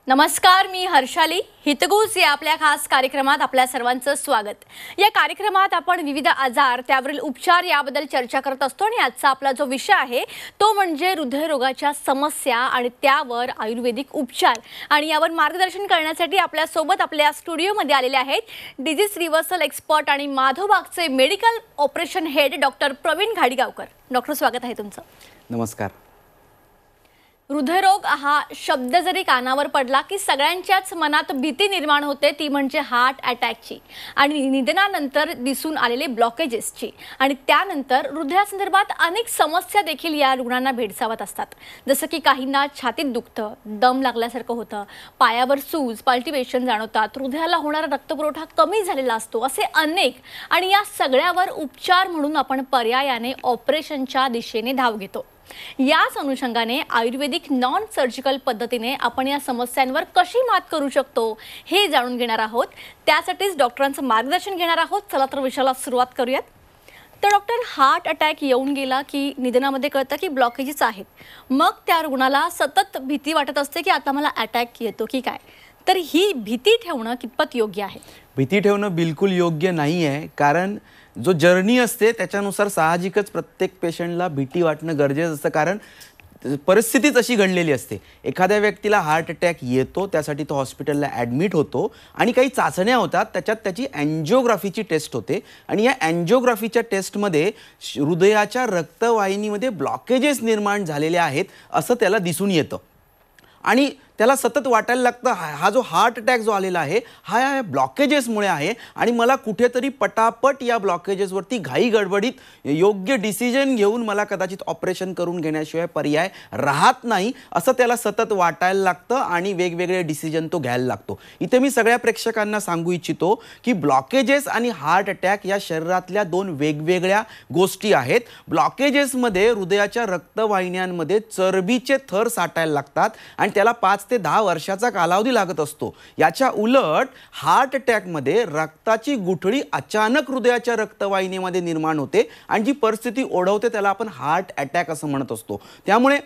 नमस्कार, मी हर्षाली. हितगुज या आपल्या खास कार्यक्रमात आपल्या सर्वांचं स्वागत. या कार्यक्रमात आपण विविध आजार, त्यावरील उपचार याबद्दल चर्चा करत असतो आणि आजचा आपला जो विषय आहे तो म्हणजे हृदयरोगाच्या समस्या आणि त्यावर आयुर्वेदिक उपचार. आणि यावर मार्गदर्शन करण्यासाठी आपल्या सोबत आपल्या स्टुडिओमध्ये आलेले आहेत डिजीज रिव्हर्सल एक्सपर्ट आणि माधवबागचे medical operation head doctor Praveen Ghadigaonkar. Doctor, स्वागत आहे तुमचं. नमस्कार. हृदयरोग हा शब्द जरी कानावर पडला की सगळ्यांच्याच मनात भीती निर्माण होते, ती म्हणजे हार्ट अटॅकची आणि निधनानंतर दिसून आलेले ब्लॉकेजेसची. आणि त्यानंतर हृदयासंदर्भात अनेक समस्या देखील या रुग्णांना भेडसावत असतात. जसं की काहींना छातीत दुखतं, दम लागल्यासारखं होतं, पायावर सूज, पल्टिवेशन जाणवतात, हृदयाला होणारा रक्तपुरवठा कमी झालेला असतो, असे अनेक. आणि या सगळ्यावर उपचार म्हणून आपण पर्यायाने ऑपरेशनच्या दिशेने धाव घेतो. याच अनुषंगाने आयुर्वेदिक नॉन सर्जिकल पद्धतीने आपण या समस्यांवर कशी मात करू शकतो हे जाणून घेणार आहोत. त्यासाठीच डॉक्टरांचं मार्गदर्शन घेणार आहोत. चला तर विषयाला सुरुवात करूयात. तर डॉक्टर, हार्ट अटॅक येऊन गेला की निधनामध्ये कळतं की ब्लॉकेजेस आहेत, मग त्या रुग्णाला सतत भीती वाटत असते की आता मला अटॅक येतो की काय. तर ही भीती ठेवणं कितपत योग्य आहे? भीती ठेवणं बिलकुल योग्य नाही आहे, कारण जो जर्नी असते त्याच्यानुसार साहजिकच प्रत्येक पेशंटला भीती वाटणं गरजेचं असतं, कारण परिस्थितीच अशी घडलेली असते. एखाद्या व्यक्तीला हार्ट अटॅक येतो, त्यासाठी तो हॉस्पिटलला ॲडमिट होतो आणि काही चाचण्या होतात, त्याच्यात त्याची अँजिओग्राफीची टेस्ट होते आणि या अँजिओग्राफीच्या टेस्टमध्ये हृदयाच्या रक्तवाहिनीमध्ये ब्लॉकेजेस निर्माण झालेले आहेत असं त्याला दिसून येतं आणि त्याला सतत वाटायला लागतं हा जो हार्ट अटॅक जो आलेला आहे हा या ब्लॉकेजेसमुळे आहे आणि मला कुठेतरी पटापट या ब्लॉकेजेसवरती घाई गडबडीत योग्य डिसिजन घेऊन मला कदाचित ऑपरेशन करून घेण्याशिवाय पर्याय राहत नाही असं त्याला सतत वाटायला लागतं आणि वेगवेगळे डिसिजन तो घ्यायला लागतो. इथे मी सगळ्या प्रेक्षकांना सांगू इच्छितो की ब्लॉकेजेस आणि हार्ट अटॅक या शरीरातल्या दोन वेगवेगळ्या गोष्टी आहेत. ब्लॉकेजेसमध्ये हृदयाच्या रक्तवाहिन्यांमध्ये चरबीचे थर साठायला लागतात आणि त्याला 5 ते 10 वर्षाचा कालावधी लागत असतो. याच्या उलट हार्ट अटॅकमध्ये रक्ताची गुठळी अचानक हृदयाच्या रक्तवाहिनीमध्ये निर्माण होते आणि जी परिस्थिती ओढवते त्याला आपण हार्ट अटॅक असं म्हणत असतो. त्यामुळे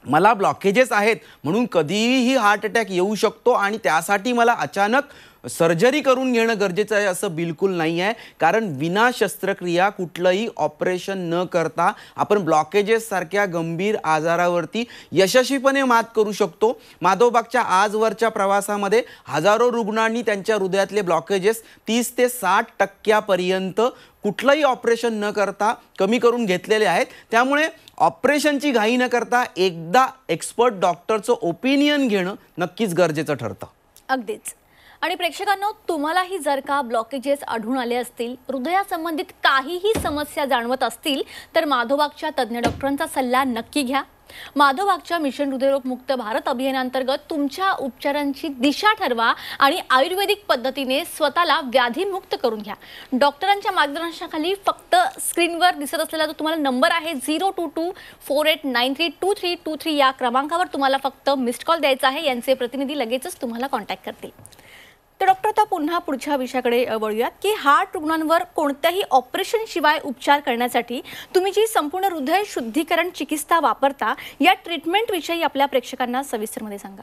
मला ब्लॉकेजेस आहेत म्हणून कधीही हार्ट अटॅक येऊ शकतो आणि त्यासाठी मला अचानक सर्जरी करून घेणं गरजेचं आहे असं बिलकुल नाही आहे, कारण विना शस्त्रक्रिया कुठलंही ऑपरेशन न करता आपण ब्लॉकेजेस सारख्या गंभीर आजारावरती यशस्वीपणे मात करू शकतो. माधवबागच्या आजवरच्या प्रवासामध्ये हजारो रुग्णांनी त्यांच्या हृदयातले ब्लॉकेजेस 30 ते 60% कुठलंही ऑपरेशन न करता कमी करून घेतलेले आहेत. त्यामुळे ऑपरेशनची घाई न करता एकदा एक्सपर्ट डॉक्टरचं ओपिनियन घेणं नक्कीच गरजेचं ठरतं. अगदीच. आणि प्रेक्षकांनो, तुम्हालाही जर का ब्लॉकेजेस आढळून आले असतील, हृदयासंबंधित काहीही समस्या जाणवत असतील, तर माधवबागच्या तज्ज्ञ डॉक्टरांचा सल्ला नक्की घ्या. माधवबागच्या मिशन हृदयरोग मुक्त भारत अभियानांतर्गत तुमच्या उपचारांची दिशा ठरवा आणि आयुर्वेदिक पद्धतीने स्वतःला व्याधीमुक्त करून घ्या. डॉक्टरांच्या मार्गदर्शनाखाली फक्त स्क्रीनवर दिसत असलेला जो तुम्हाला नंबर आहे 022248932323 या क्रमांकावर तुम्हाला फक्त मिस्ड कॉल द्यायचा आहे. यांचे प्रतिनिधी लगेचच तुम्हाला कॉन्टॅक्ट करतील. तर डॉक्टर, आता पुन्हा पुढच्या विषयाकडे वळूयात की हार्ट रुग्णांवर कोणत्याही ऑपरेशन शिवाय उपचार करण्यासाठी तुम्ही जी संपूर्ण हृदय शुद्धीकरण चिकित्सा वापरता, या ट्रीटमेंट विषयी आपल्या प्रेक्षकांना सविस्तरमध्ये सांगा.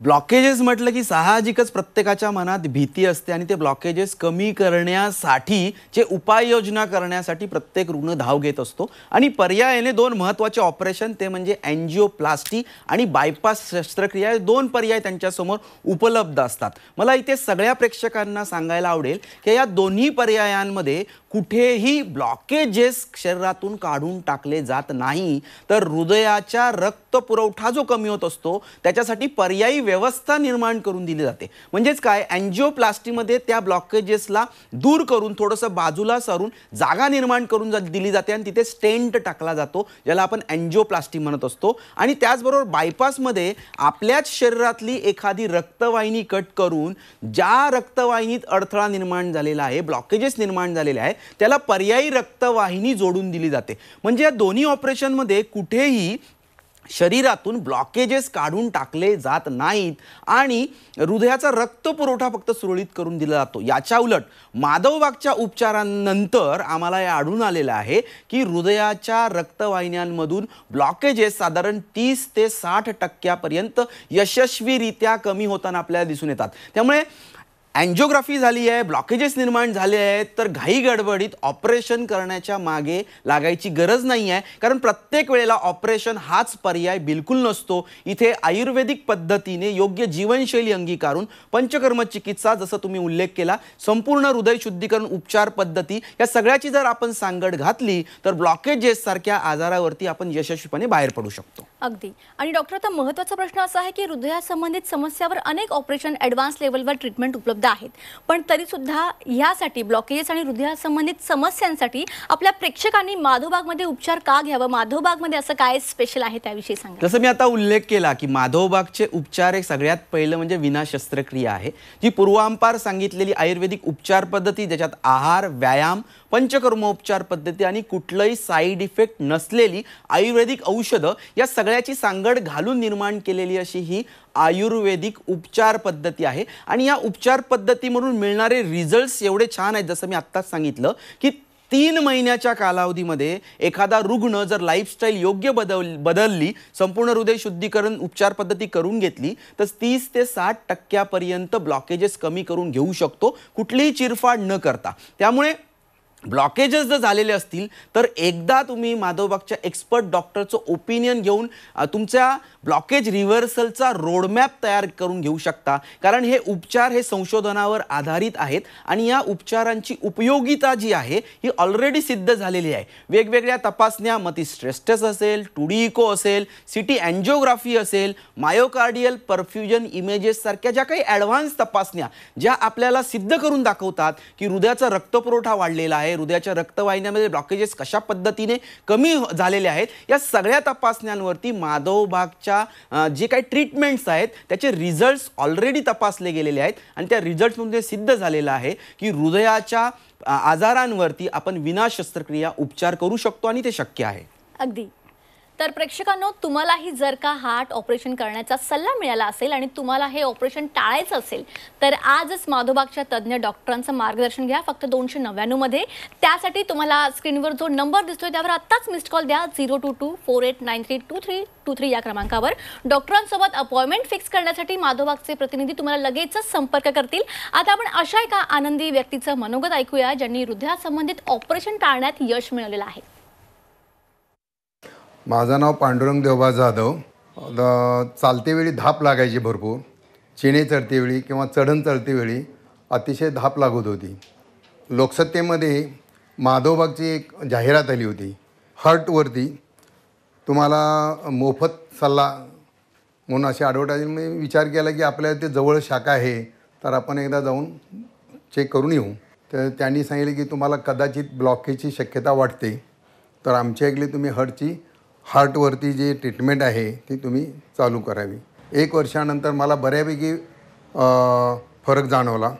ब्लॉकेजेस म्हटलं की साहजिकच प्रत्येकाच्या मनात भीती असते आणि ते ब्लॉकेजेस कमी करण्यासाठी जे उपाययोजना करण्यासाठी प्रत्येक रुग्ण धाव घेत असतो आणि पर्यायाने 2 महत्त्वाचे ऑपरेशन, ते म्हणजे अँजिओप्लास्टी आणि बायपास शस्त्रक्रिया, 2 पर्याय त्यांच्यासमोर उपलब्ध असतात. मला इथे सगळ्या प्रेक्षकांना सांगायला आवडेल की या दोन्ही पर्यायांमध्ये कुठेही ब्लॉकेजेस शरीरातून काढून टाकले जात नाही, तर हृदयाच्या रक्तपुरवठा जो कमी होत असतो त्याच्यासाठी पर्यायी व्यवस्था निर्माण करून दिली जाते. म्हणजेच काय, अँजिओप्लास्टीमध्ये त्या ब्लॉकेजेसला दूर करून थोडंसं बाजूला सारून जागा निर्माण करून दिली जाते आणि तिथे स्टेंट टाकला जातो, ज्याला आपण अँजिओप्लास्टी म्हणत असतो. आणि त्याचबरोबर बायपासमध्ये आपल्याच शरीरातली एखादी रक्तवाहिनी कट करून ज्या रक्तवाहिनीत अडथळा निर्माण झालेला आहे, ब्लॉकेजेस निर्माण झालेले आहे, त्याला पर्यायी रक्तवाहिनी जोडून दिली जाते. म्हणजे या दोन्ही ऑपरेशनमध्ये कुठेही शरीरातून ब्लॉकेजेस काढून टाकले जात नाहीत आणि हृदयाचा रक्तपुरवठा फक्त सुरळीत करून दिला जातो. याच्या उलट माधवबागच्या उपचारांनंतर आम्हाला हे आढळून आलेलं आहे की हृदयाच्या रक्तवाहिन्यांमधून ब्लॉकेजेस साधारण 30 ते 60% यशस्वीरित्या कमी होताना आपल्याला दिसून येतात. त्यामुळे अँजिओग्राफी झाली आहे, ब्लॉकेजेस निर्माण झाले आहेत, तर घाई गडबडीत ऑपरेशन करण्याच्या मागे लागायची गरज नाही आहे, कारण प्रत्येक वेळेला ऑपरेशन हाच पर्याय बिलकुल नसतो. इथे आयुर्वेदिक पद्धतीने योग्य जीवनशैली अंगीकारून पंचकर्म चिकित्सा, जसं तुम्ही उल्लेख केला, संपूर्ण हृदय शुद्धीकरण उपचार पद्धती, या सगळ्याची जर आपण सांगड घातली तर ब्लॉकेजेस सारख्या आजारावरती आपण यशस्वीपणे बाहेर पडू शकतो. अगदी. आणि डॉक्टर, आता महत्त्वाचा प्रश्न असा आहे की हृदयासंबंधित समस्यावर अनेक ऑपरेशन ॲडव्हान्स लेवलवर ट्रीटमेंट उपलब्ध आहेत, पण तरीसुद्धा ह्यासाठी ब्लॉकेजेस आणि हृदयासंबंधित समस्यांसाठी आपल्या प्रेक्षकांनी माधवबागमध्ये उपचार का घ्यावं? माधवबागमध्ये असं काय स्पेशल आहे त्याविषयी सांगा. जसं मी आता उल्लेख केला की माधवबागचे उपचार एक सगळ्यात पहिलं म्हणजे विना शस्त्रक्रिया आहे, जी पूर्वांपार सांगितलेली आयुर्वेदिक उपचार पद्धती, ज्याच्यात आहार, व्यायाम, पंचकर्मोपचार पद्धती आणि कुठलंही साईड इफेक्ट नसलेली आयुर्वेदिक औषधं, या सगळ्याची सांगड घालून निर्माण केलेली अशी ही आयुर्वेदिक उपचार पद्धती आहे. आणि या उपचार पद्धतीमधून मिळणारे रिझल्ट्स एवढे छान आहेत, जसं मी आत्ताच सांगितलं की 3 महिन्याच्या कालावधीमध्ये एखादा रुग्ण जर लाईफस्टाईल योग्य बदलली, संपूर्ण हृदय शुद्धीकरण उपचार पद्धती करून घेतली, तर 30 ते 60% ब्लॉकेजेस कमी करून घेऊ शकतो, कुठलीही चिरफाड न करता. त्यामुळे ब्लॉकेजेस जर झालेले असतील तर एकदा तुम्ही माधवबागच्या एक्सपर्ट डॉक्टरचं ओपिनियन घेऊन तुमच्या ब्लॉकेज रिव्हर्सलचा रोडमॅप तयार करून घेऊ शकता, कारण हे उपचार हे संशोधनावर आधारित आहेत आणि या उपचारांची उपयोगिता जी आहे ही ऑलरेडी सिद्ध झालेली आहे. वेगवेगळ्या तपासण्या, मग ती स्ट्रेस टेस्ट असेल, 2D इको असेल, CT अँजिओग्राफी असेल, मायोकार्डियल परफ्युजन इमेजेस सारख्या ज्या काही ॲडव्हान्स तपासण्या ज्या आपल्याला सिद्ध करून दाखवतात की हृदयाचा रक्तपुरवठा वाढलेला आहे, हृदयाच्या रक्तवाहिन्यांमध्ये ब्लॉकेजेस कशा पद्धतीने कमी झालेले आहेत, या सगळ्या तपासण्यांवरती माधवबागच्या जे काही ट्रीटमेंट्स आहेत त्याचे रिझल्ट्स ऑलरेडी तपासले गेलेले आहेत आणि त्या रिझल्ट्समध्ये सिद्ध झालेलं आहे की हृदयाच्या आजारांवरती आपण विना शस्त्रक्रिया उपचार करू शकतो आणि ते शक्य आहे. अगदी. तर प्रेक्षकांनो, तुम्हालाही जर का हार्ट ऑपरेशन करण्याचा सल्ला मिळाला असेल आणि तुम्हाला हे ऑपरेशन टाळायचं असेल तर आजच माधवबागच्या तज्ज्ञ डॉक्टरांचं मार्गदर्शन घ्या, फक्त 299 मध्ये. त्यासाठी तुम्हाला स्क्रीनवर जो नंबर दिसतोय त्यावर आत्ताच मिस्ड कॉल द्या, 0224893233 या क्रमांकावर. डॉक्टरांसोबत अपॉइंटमेंट फिक्स करण्यासाठी माधवबागचे प्रतिनिधी तुम्हाला लगेचच संपर्क करतील. आता आपण अशा एका आनंदी व्यक्तीचं मनोगत ऐकूया ज्यांनी हृदयासंबंधित ऑपरेशन टाळण्यात यश मिळवलेलं आहे. माझं नाव पांडुरंग देवबा जाधव. चालते वेळी धाप लागायची भरपूर, चिणे चढते वेळी किंवा चढण चढते वेळी अतिशय धाप लागत होती. लोकसत्तेमध्ये माधवबागची एक जाहिरात आली होती, हार्टवरती तुम्हाला मोफत सल्ला म्हणून अशी ॲडव्हर्टाइजमेंट. मी विचार केला की आपल्या ते जवळ शाखा आहे तर आपण एकदा जाऊन चेक करून येऊ. तर त्यांनी सांगितले की तुम्हाला कदाचित ब्लॉकेजची शक्यता वाटते, तर आमच्या इकडे तुम्ही हार्टवरती जे ट्रीटमेंट आहे ती तुम्ही चालू करावी. 1 वर्षानंतर मला बऱ्यापैकी फरक जाणवला.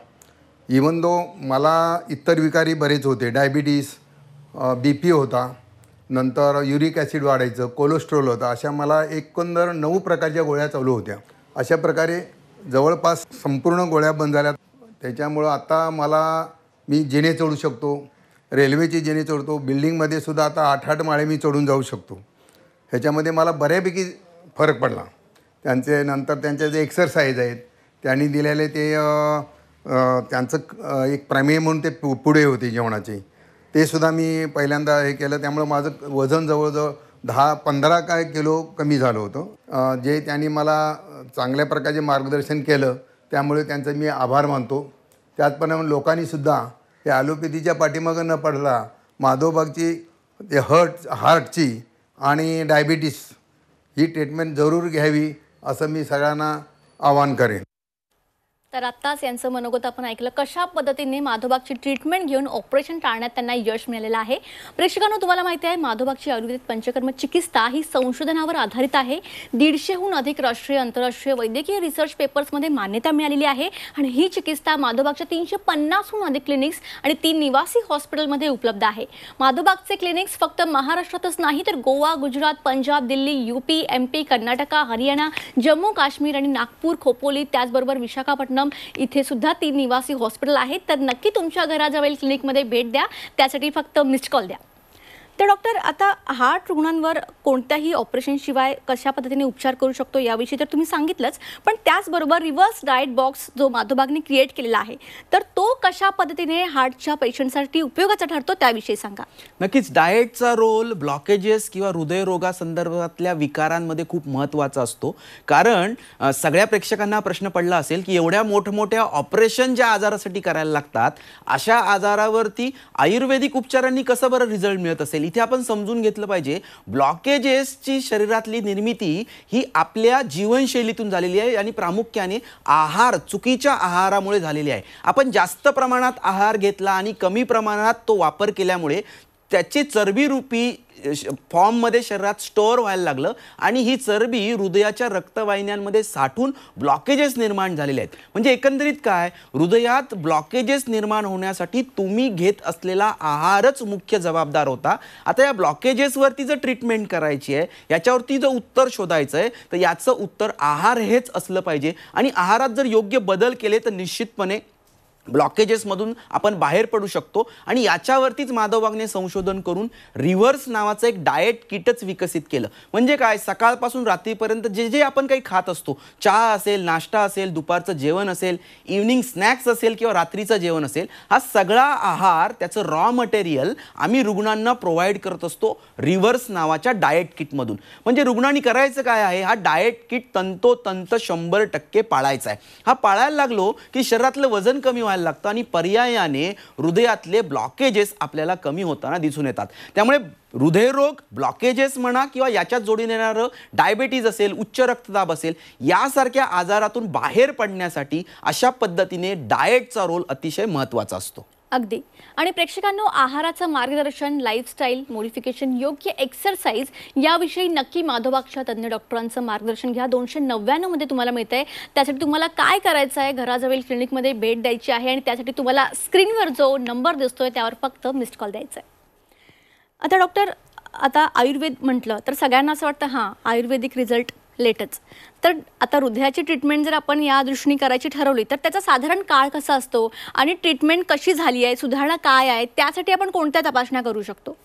इवन दो मला इतर विकारी बरेच होते, डायबिटीस, BP होता, नंतर युरिक ॲसिड वाढायचं, कोलेस्ट्रॉल होता, अशा मला एकंदर 9 प्रकारच्या गोळ्या चालू होत्या. अशा प्रकारे जवळपास संपूर्ण गोळ्या बंद झाल्या. त्याच्यामुळं आता मी जिने चढू शकतो, रेल्वेची जिने चढतो, बिल्डिंगमध्ये सुद्धा आता 8-8 माळे मी चढून जाऊ शकतो. ह्याच्यामध्ये मला बऱ्यापैकी फरक पडला. त्यांचे जे एक्सरसाइज आहेत त्यांनी दिलेले त्यांचं एक प्रमेय म्हणून ते पुढे होते जेवणाचे, ते सुद्धा मी पहिल्यांदा हे केलं. त्यामुळे माझं वजन जवळजवळ 10-15 किलो कमी झालं होतं. जे त्यांनी मला चांगल्या प्रकारचे मार्गदर्शन केलं त्यामुळे त्यांचं मी आभार मानतो. त्याचप्रमाणे लोकांनीसुद्धा हे ॲलोपॅथीच्या पाठीमागं न पडला माधवबागची हार्टची आणि डायबिटीस ही ट्रीटमेंट जरूर घ्यावी असं मी सगळ्यांना आवाहन करेन. तर आत्ताच यांचं मनोगत आपण ऐकलं. कशा पद्धतीने माधोबागची ट्रीटमेंट घेऊन ऑपरेशन टाळण्यात त्यांना यश मिळालेलं आहे. प्रेक्षकांनो, तुम्हाला माहिती आहे माधोबागची आयुर्वेदिक पंचकर्म चिकित्सा ही संशोधनावर आधारित आहे. 150हून अधिक राष्ट्रीय आंतरराष्ट्रीय वैद्यकीय रिसर्च पेपर्समध्ये मान्यता मिळालेली आहे आणि ही चिकित्सा माधोबागच्या 350हून अधिक क्लिनिक्स आणि 3 निवासी हॉस्पिटलमध्ये उपलब्ध आहे. माधोबागचे क्लिनिक्स फक्त महाराष्ट्रातच नाही तर गोवा, गुजरात, पंजाब, दिल्ली, यूपी, MP, कर्नाटका, हरियाणा, जम्मू काश्मीर आणि नागपूर, खोपोली, त्याचबरोबर विशाखापट्टणम इथे सुद्धा 3 निवासी हॉस्पिटल आहेत. तर नक्की तुमच्या घराजवळील क्लिनिकमध्ये भेट द्या. त्यासाठी फक्त मिस्ड कॉल द्या. तर डॉक्टर, आता हार्ट रुग्णांवर कोणत्याही ऑपरेशनशिवाय कशा पद्धतीने उपचार करू शकतो याविषयी तर तुम्ही सांगितलंच, पण त्याचबरोबर रिव्हर्स डाएट बॉक्स जो माधोबागने क्रिएट केलेला आहे तर तो कशा पद्धतीने हार्टच्या पेशंटसाठी उपयोगाचा ठरतो त्याविषयी सांगा. नक्कीच डाएटचा रोल ब्लॉकेजेस किंवा हृदयरोगासंदर्भातल्या विकारांमध्ये खूप महत्त्वाचा असतो. कारण सगळ्या प्रेक्षकांना प्रश्न पडला असेल की एवढ्या मोठमोठ्या ऑपरेशन ज्या आजारासाठी करायला लागतात अशा आजारावरती आयुर्वेदिक उपचारांनी कसं बरं रिझल्ट मिळत असेल. इथे आपण समजून घेतलं पाहिजे ब्लॉकेजेसची शरीरातली निर्मिती ही आपल्या जीवनशैलीतून झालेली आहे आणि प्रामुख्याने चुकीच्या आहारामुळे झालेली आहे. आपण जास्त प्रमाणात आहार घेतला आणि कमी प्रमाणात तो वापर केल्यामुळे त्याची चरबीरूपी फॉर्ममध्ये शरीरात स्टोअर व्हायला लागलं आणि ही चरबी हृदयाच्या रक्तवाहिन्यांमध्ये साठून ब्लॉकेजेस निर्माण झालेले आहेत. म्हणजे एकंदरीत काय, हृदयात ब्लॉकेजेस निर्माण होण्यासाठी तुम्ही घेत असलेला आहारच मुख्य जबाबदार होता. आता या ब्लॉकेजेसवरती जर ट्रीटमेंट करायची आहे, याच्यावरती जर उत्तर शोधायचं आहे तर याचं उत्तर आहार हेच असलं पाहिजे. आणि आहारात जर योग्य बदल केले तर निश्चितपणे ब्लॉकेजेसमधून आपण बाहेर पडू शकतो. आणि याच्यावरतीच माधोबागने संशोधन करून रिव्हर्स नावाचं एक डाएट किटच विकसित केलं. म्हणजे काय, सकाळपासून रात्रीपर्यंत जे जे आपण काही खात असतो, चहा असेल, नाश्ता असेल, दुपारचं जेवण असेल, इव्हनिंग स्नॅक्स असेल किंवा रात्रीचं जेवण असेल, हा सगळा आहार त्याचं रॉ मटेरियल आम्ही रुग्णांना प्रोव्हाइड करत असतो रिव्हर्स नावाच्या डाएट किटमधून. म्हणजे रुग्णांनी करायचं काय आहे, हा डाएट किट तंतोतंत 100% पाळायचा आहे. हा पाळायला लागलो की शरीरातलं वजन कमी व्हायला लागतं आणि पर्यायाने हृदयातले ब्लॉकेजेस आपल्याला कमी होताना दिसून येतात. त्यामुळे हृदयरोग, ब्लॉकेजेस म्हणा किंवा याच्यात जोडून येणारं डायबिटीज असेल, उच्च रक्तदाब असेल, यासारख्या आजारातून बाहेर पडण्यासाठी अशा पद्धतीने डाएटचा रोल अतिशय महत्त्वाचा असतो. अगदी. आणि प्रेक्षकांनो, आहाराचं मार्गदर्शन, लाईफस्टाईल मॉडिफिकेशन, योग्य एक्सरसाइज याविषयी नक्की माधोबागच्या तज्ज्ञ डॉक्टरांचं मार्गदर्शन घ्या. 299 मध्ये तुम्हाला मिळतं आहे. त्यासाठी तुम्हाला काय करायचं आहे, घराजवळील क्लिनिकमध्ये भेट द्यायची आहे आणि त्यासाठी तुम्हाला स्क्रीनवर जो नंबर दिसतोय त्यावर फक्त मिस्ड कॉल द्यायचा आहे. आता डॉक्टर, आता आयुर्वेद म्हटलं तर सगळ्यांना असं वाटतं हां आयुर्वेदिक रिझल्ट लेटच. तर आता हृदयाची ट्रीटमेंट जर आपण या दृष्टीने करायची ठरवली तर त्याचा साधारण काळ कसा असतो आणि ट्रीटमेंट कशी झाली आहे, सुधारणा काय आहे, त्यासाठी आपण कोणत्या तपासण्या करू शकतो?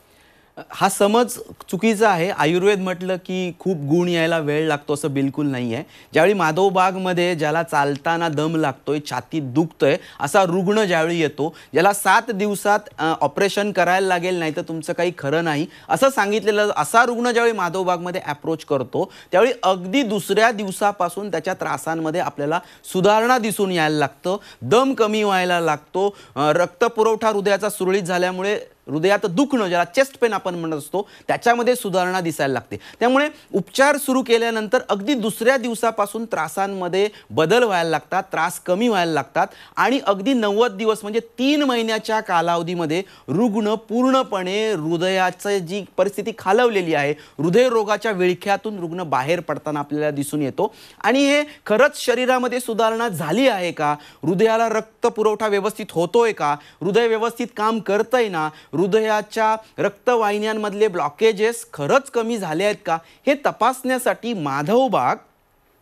हा समज चुकीचा आहे. आयुर्वेद म्हटलं की खूप गुण यायला वेळ लागतो असं बिलकुल नाही आहे. ज्यावेळी माधवबागमध्ये ज्याला चालताना दम लागतोय, छातीत दुखतंय असा रुग्ण ज्यावेळी येतो, ज्याला 7 दिवसात ऑपरेशन करायला लागेल नाही तर तुमचं काही खरं नाही असं सांगितलेलं असा रुग्ण ज्यावेळी माधवबागमध्ये अप्रोच करतो त्यावेळी अगदी दुसऱ्या दिवसापासून त्याच्या त्रासांमध्ये आपल्याला सुधारणा दिसून यायला लागतं. दम कमी व्हायला लागतो. रक्तपुरवठा हृदयाचा सुरळीत झाल्यामुळे हृदयात दुखणं, ज्याला चेस्ट पेन आपण म्हणत असतो, त्याच्यामध्ये सुधारणा दिसायला लागते. त्यामुळे उपचार सुरू केल्यानंतर अगदी दुसऱ्या दिवसापासून त्रासांमध्ये बदल व्हायला लागतात, त्रास कमी व्हायला लागतात आणि अगदी 90 दिवस म्हणजे 3 महिन्याच्या कालावधीमध्ये रुग्ण पूर्णपणे हृदयाची जी परिस्थिती खालवलेली आहे, हृदयरोगाच्या विळख्यातून रुग्ण बाहेर पडताना आपल्याला दिसून येतो. आणि हे खरंच शरीरामध्ये सुधारणा झाली आहे का, हृदयाला रक्तपुरवठा व्यवस्थित होतोय का, हृदय व्यवस्थित काम करतंय ना, हृदयाच्या रक्तवाहिन्यांमधले ब्लॉकेजेस खरंच कमी झाले आहेत का, हे तपासण्यासाठी माधवबाग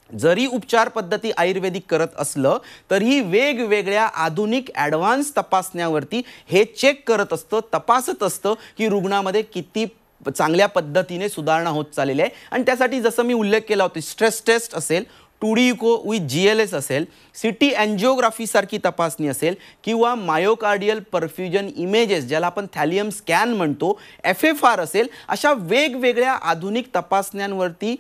जरी उपचार पद्धती आयुर्वेदिक करत असलं तरी वेगवेगळ्या आधुनिक ॲडव्हान्स तपासण्यावरती हे चेक करत असतं, तपासत असतं की रुग्णामध्ये किती चांगल्या पद्धतीने सुधारणा होत चाललेली आहे. आणि त्यासाठी जसं मी उल्लेख केला होता, स्ट्रेस टेस्ट असेल, 2D इको विथ GLS असेल, CT एन्जिओग्राफी सारखी तपासणी असेल किंवा मायोकार्डियल परफ्युजन इमेजेस ज्याला आपण थॅलियम स्कॅन म्हणतो, FFR असेल, अशा वेगवेगळ्या आधुनिक तपासण्यांवरती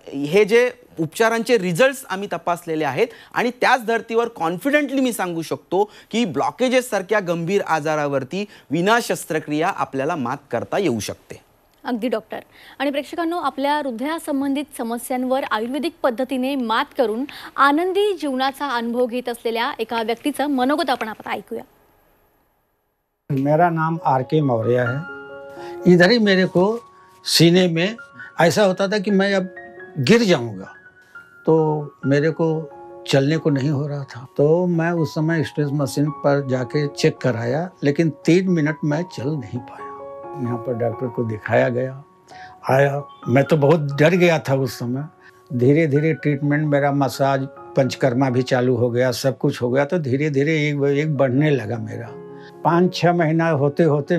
हे जे उपचारांचे रिझल्ट्स आम्ही तपासलेले आहेत आणि त्याच धर्तीवर कॉन्फिडेंटली मी सांगू शकतो की ब्लॉकेजेस सारख्या गंभीर आजारावरती विना शस्त्रक्रिया आपल्याला मात करता येऊ शकते. अगदी डॉक्टर. आणि प्रेक्षकांनो, आपल्या हृदयासंबंधित समस्यांवर आयुर्वेदिक पद्धतीने मात करून आनंदी जीवनाचा अनुभव घेत असलेल्या एका व्यक्तीचं मनोगत आपण आता ऐकूया. मेरा नाम RK मौर्य है. इधर ही मेरे को सीने में ऐसा होता था कि मैं अब गिर जाऊंगा, तो मेरे को चलने को नहीं हो रहा था. तो मैं उस समय स्ट्रेस मशीन पर जाके चेक कराया, लेकिन 3 मिनट मैं चल नहीं पाया. यहाँ पर डॉक्टर को दिखाया गया, आया. मैं तो बहुत डर गया था उस समय. धीरे धीरे ट्रीटमेंट, मेरा मसाज, पंचकर्मा भी चालू हो गया, सब कुछ हो गया. तो धीरे धीरे एक बढ़ने लगा मेरा. 5-6 महीना होते होते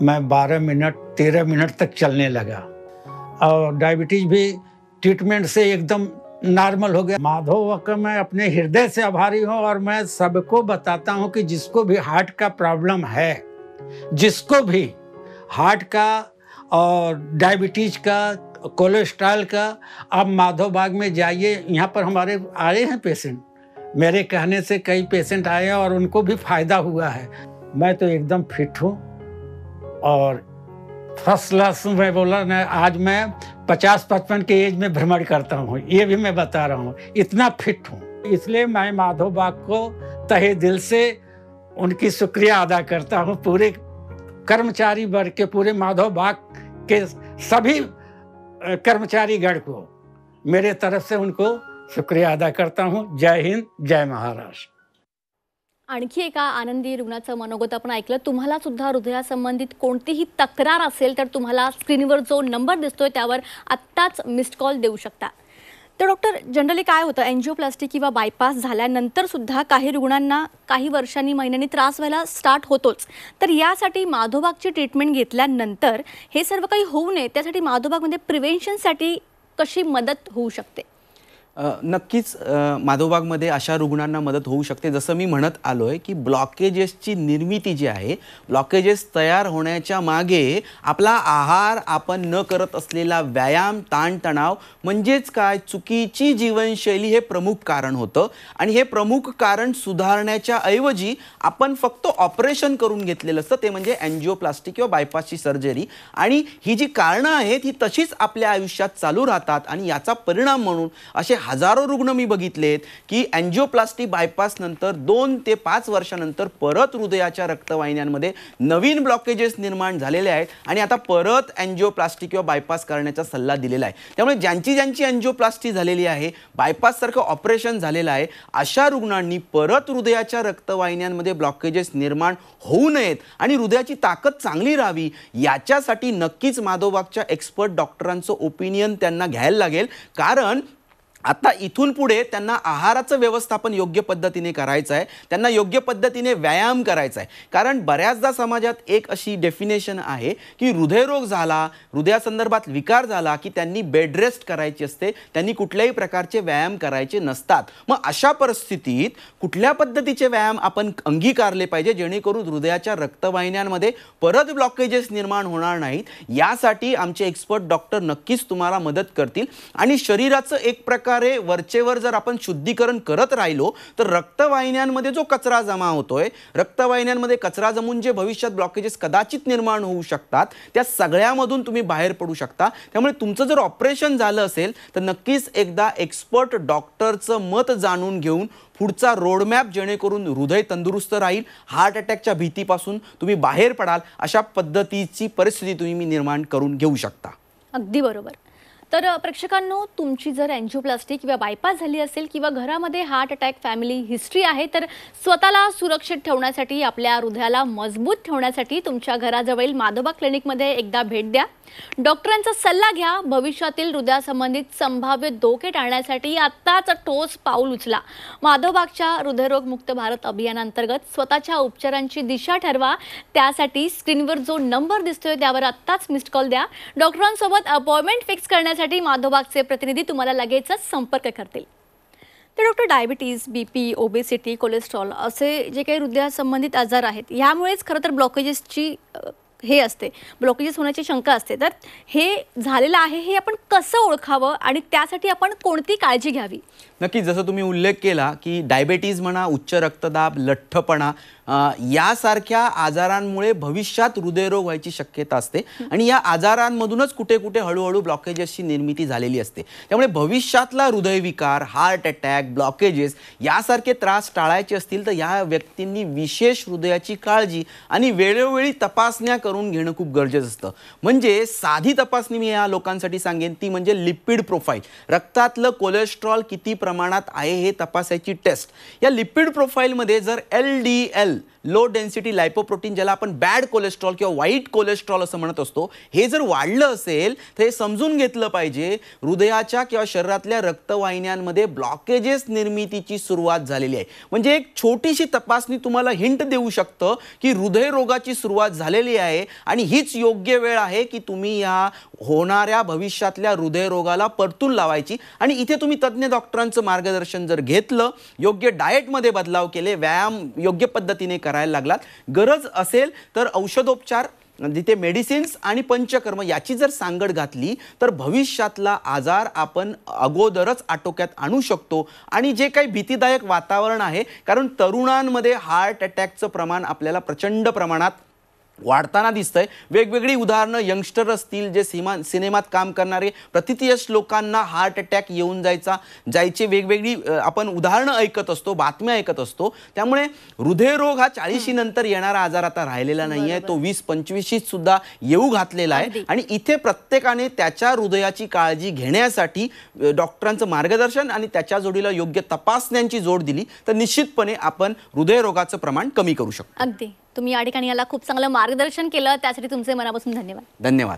मैं 12 मिनट 13 मिनट तक चलने लगा. और डायबिटीज भी ट्रीटमेंट से एकदम नॉर्मल हो गया. माधव का मैं अपने हृदय से आभारी हूँ. और मैं सबको बताता हूँ कि जिसको भी हार्ट का प्रॉब्लम है, जिसको भी हार्ट का और डायबिटीज का, कोलेस्ट्रॉल का, आप माधव बाग में जाइए. यहाँ पर हमारे आए हैं पेशेंट, मेरे कहने से कई पेशेंट आए हैं और उनको भी फायदा हुआ है. मैं तो एकदम फिट हूँ और फर्स्ट क्लास में बोला ना. आज मैं 50-55 के एज में भ्रमण करता हूँ, ये भी मैं बता रहा हूँ. इतना फिट हूँ. इसलिए मैं माधव बाग को तहे दिल से उनकी शुक्रिया अदा करता हूँ. पूरे कर्मचारी वर्ग के, पूरे माधव बाग के सभी कर्मचारीगण को मेरे तरफ से उनको शुक्रिया अदा करता हूँ. जय हिंद, जय महाराष्ट्र. आणखी एका आनंदी रुग्णाचं मनोगत आपण ऐकलं. तुम्हाला सुद्धा हृदयासंबंधित कोणतीही तक्रार असेल तर तुम्हाला स्क्रीनवर जो नंबर दिसतोय त्यावर आत्ताच मिस्ड कॉल देऊ शकता. तर डॉक्टर, जनरली काय होतं, एन्जिओप्लास्टी किंवा बायपास झाल्यानंतर सुद्धा काही रुग्णांना काही वर्षांनी, महिन्यांनी त्रास व्हायला स्टार्ट होतोच. तर यासाठी माधवबागची ट्रीटमेंट घेतल्यानंतर हे सर्व काही होऊ नये, त्यासाठी माधवबागमध्ये प्रिव्हेन्शनसाठी कशी मदत होऊ शकते? नक्कीच माधवबागमध्ये अशा रुग्णांना मदत होऊ शकते. जसं मी म्हणत आलो आहे की ब्लॉकेजेसची निर्मिती जी आहे, ब्लॉकेजेस तयार होण्याच्या मागे आपला आहार, आपण न करत असलेला व्यायाम, ताणतणाव म्हणजेच काय, चुकीची जीवनशैली हे प्रमुख कारण होतं. आणि हे प्रमुख कारण सुधारण्याच्या ऐवजी आपण फक्त ऑपरेशन करून घेतलेलं असतं, ते म्हणजे एन्जिओप्लास्टी किंवा बायपासची सर्जरी. आणि ही जी कारणं आहेत ही तशीच आपल्या आयुष्यात चालू राहतात. आणि याचा परिणाम म्हणून असे हजारो रुग्ण मी बघितलेत की एन्जिओप्लास्टी बायपास नंतर 2 ते 5 वर्षानंतर परत हृदयाच्या रक्तवाहिन्यांमध्ये नवीन ब्लॉकेजेस निर्माण झालेले आहेत आणि आता परत एन्जिओप्लास्टी किंवा बायपास करण्याचा सल्ला दिलेला आहे. त्यामुळे ज्यांची एन्जिओप्लास्टी झालेली आहे, बायपास सारखं ऑपरेशन झालेलं आहे, अशा रुग्णांनी परत हृदयाच्या रक्तवाहिन्यांमध्ये ब्लॉकेजेस निर्माण होऊ नयेत आणि हृदयाची ताकद चांगली राहावी, याच्यासाठी नक्कीच माधवबागच्या एक्सपर्ट डॉक्टरांचं ओपिनियन त्यांना घ्यायला लागेल. कारण आता इथून पुढे त्यांना आहाराचं व्यवस्थापन योग्य पद्धतीने करायचं आहे, त्यांना योग्य पद्धतीने व्यायाम करायचा आहे. कारण बऱ्याचदा समाजात एक अशी डेफिनेशन आहे की हृदयरोग झाला, हृदयासंदर्भात विकार झाला की त्यांनी बेड रेस्ट करायची असते, त्यांनी कुठल्याही प्रकारचे व्यायाम करायचे नसतात. मग अशा परिस्थितीत कुठल्या पद्धतीचे व्यायाम आपण अंगीकारले पाहिजे जेणेकरून हृदयाच्या रक्तवाहिन्यांमध्ये परत ब्लॉकेजेस निर्माण होणार नाहीत, यासाठी आमचे एक्सपर्ट डॉक्टर नक्कीच तुम्हाला मदत करतील. आणि शरीराचं एक वरचेवर जर आपण शुद्धीकरण करत राहिलो तर रक्तवाहिन्यांमध्ये जो कचरा जमा होतोय, रक्तवाहिन्यांमध्ये कचरा जमून जे भविष्यात ब्लॉकेजेस कदाचित निर्माण होऊ शकतात, त्या सगळ्यामधून तुम्ही बाहेर पडू शकता. त्यामुळे तुमचं जर ऑपरेशन झालं असेल तर नक्कीच एकदा एक्सपर्ट डॉक्टरचं मत जाणून घेऊन पुढचा रोडमॅप, जेणेकरून हृदय तंदुरुस्त राहील, हार्ट अटॅकच्या भीतीपासून तुम्ही बाहेर पडाल, अशा पद्धतीची परिस्थिती तुम्ही निर्माण करून घेऊ शकता. अगदी बरोबर. तर प्रेक्षकांनो, तुमची जर एन्जिओप्लास्टी किंवा बायपास झाली असेल किंवा घरामध्ये हार्ट अटॅक फॅमिली हिस्ट्री आहे, तर स्वतःला सुरक्षित ठेवण्यासाठी, आपल्या हृदयाला मजबूत ठेवण्यासाठी तुमच्या घराजवळील माधवबाग क्लिनिकमध्ये एकदा भेट द्या. डॉक्टरांचा सल्ला घ्या. भविष्यातील हृदयासंबंधित संभाव्य धोके टाळण्यासाठी आत्ताच ठोस पाऊल उचला. माधवबागच्या हृदयरोग मुक्त भारत अभियानांतर्गत स्वतःच्या उपचारांची दिशा ठरवा. त्यासाठी स्क्रीनवर जो नंबर दिसतोय त्यावर आत्ताच मिस्ड कॉल द्या. डॉक्टरांसोबत अपॉइंटमेंट फिक्स करण्यासाठी माधवबागचे प्रतिनिधी तुम्हाला लगेचच संपर्क करतील. तर doctor, diabetes, BP, obesity, cholesterol असे जे काही हृदयासंबंधित आजार आहेत, यामुळेच खरं तर ब्लॉकेजेसची ब्लॉकेजेस होण्याची शंका असते. तर हे झालेलं आहे, हे आपण कसं ओळखावं आणि त्यासाठी आपण कोणती काळजी घ्यावी? नक्कीच, जसं तुम्ही उल्लेख केला की डायबिटीज म्हणा, उच्च रक्तदाब, लठ्ठपणा, यासारख्या आजारांमुळे भविष्यात हृदयरोग व्हायची शक्यता असते आणि या आजारांमधूनच कुठे कुठे हळूहळू ब्लॉकेजेसची निर्मिती झालेली असते. त्यामुळे भविष्यातला हृदयविकार, हार्ट अटॅक, ब्लॉकेजेस यासारखे त्रास टाळायचे असतील तर या व्यक्तींनी विशेष हृदयाची काळजी आणि वेळोवेळी तपासण्या करून घेणं खूप गरजेचं असतं. म्हणजे साधी तपासणी मी या लोकांसाठी सांगेन ती म्हणजे लिपिड प्रोफाईल, रक्तातलं कोलेस्ट्रॉल किती प्रमाणात आहे हे तपासायची टेस्ट. या लिपिड प्रोफाईलमध्ये जर LDL लो डेन्सिटी लायपोप्रोटीन, ज्याला आपण बॅड कोलेस्ट्रॉल किंवा वाईट कोलेस्ट्रॉल असं म्हणत असतो, हे जर वाढलं असेल तर हे समजून घेतलं पाहिजे हृदयाच्या किंवा शरीरातल्या रक्तवाहिन्यांमध्ये ब्लॉकेजेस निर्मितीची सुरुवात झालेली आहे. म्हणजे एक छोटीशी तपासणी तुम्हाला हिंट देऊ शकतं की हृदयरोगाची सुरुवात झालेली आहे आणि हीच योग्य वेळ आहे की तुम्ही या होणाऱ्या भविष्यातल्या हृदयरोगाला परतून लावायची. आणि इथे तुम्ही तज्ज्ञ डॉक्टरांचं मार्गदर्शन जर घेतलं, योग्य डाएटमध्ये बदलाव केले, व्यायाम योग्य पद्धतीने करायला लागलात, गरज असेल तर औषधोपचार, जिथे मेडिसिन्स आणि पंचकर्म याची जर सांगड घातली तर भविष्यातला आजार आपण अगोदरच आटोक्यात आणू शकतो. आणि जे काही भीतीदायक वातावरण आहे, कारण तरुणांमध्ये हार्ट अटॅकचं प्रमाण आपल्याला प्रचंड प्रमाणात वाढताना दिसतंय. वेगवेगळी उदाहरणं, यंगस्टर असतील जे सिनेमात काम करणारे प्रतिथयश लोकांना हार्ट अटॅक येऊन जायचे वेगवेगळी आपण उदाहरणं ऐकत असतो, बातम्या ऐकत असतो. त्यामुळे हृदयरोग हा 40 नंतर येणारा आजार आता राहिलेला नाहीये, तो 20-25 सुद्धा येऊ घातलेला आहे. आणि इथे प्रत्येकाने त्याच्या हृदयाची काळजी घेण्यासाठी डॉक्टरांचं मार्गदर्शन आणि त्याच्या जोडीला योग्य तपासण्यांची जोड दिली तर निश्चितपणे आपण हृदयरोगाचं प्रमाण कमी करू शकतो. अगदी तुम्ही या ठिकाणी याला खूप चांगलं मार्गदर्शन केलं, त्यासाठी तुमचे मनापासून धन्यवाद. धन्यवाद.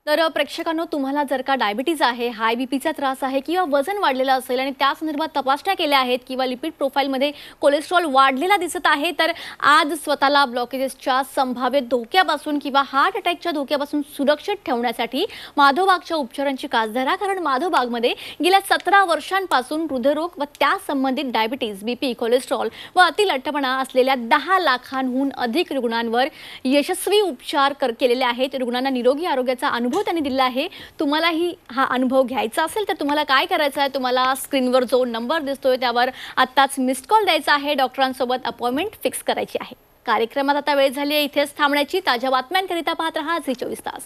तर प्रेक्षकांनो, तुम्हाला जर का डायबिटीज आहे, हाय बीपीचा त्रास आहे किंवा वजन वाढलेलं असेल आणि त्या संदर्भात तपासण्या केल्या आहेत किंवा लिपिड प्रोफाईलमध्ये कोलेस्ट्रॉल वाढलेला दिसत आहे, तर आज स्वतःला ब्लॉकेजेसच्या संभाव्य धोक्यापासून किंवा हार्ट अटॅकच्या धोक्यापासून सुरक्षित ठेवण्यासाठी माधवबागच्या उपचारांची कास धरा. कारण माधवबागमध्ये गेल्या 17 वर्षांपासून हृदयरोग व त्या संबंधित डायबिटीज, बीपी, कोलेस्ट्रॉल व अतिलठ्ठपणा असलेल्या 10 लाखांहून अधिक रुग्णांवर यशस्वी उपचार केलेले आहेत. रुग्णांना निरोगी आरोग्याचा अनुभव त्यांनी दिला आहे. तुम्हालाही हा अनुभव घ्यायचा असेल तर तुम्हाला काय करायचं आहे, तुम्हाला स्क्रीनवर जो नंबर दिसतोय त्यावर आत्ताच मिस्ड कॉल द्यायचा आहे, डॉक्टरांसोबत अपॉइंटमेंट फिक्स करायची आहे. कार्यक्रमात आता वेळ झाली आहे इथेच थांबण्याची. ताज्या बातम्यांकरिता पाहत रहा झी 24 तास.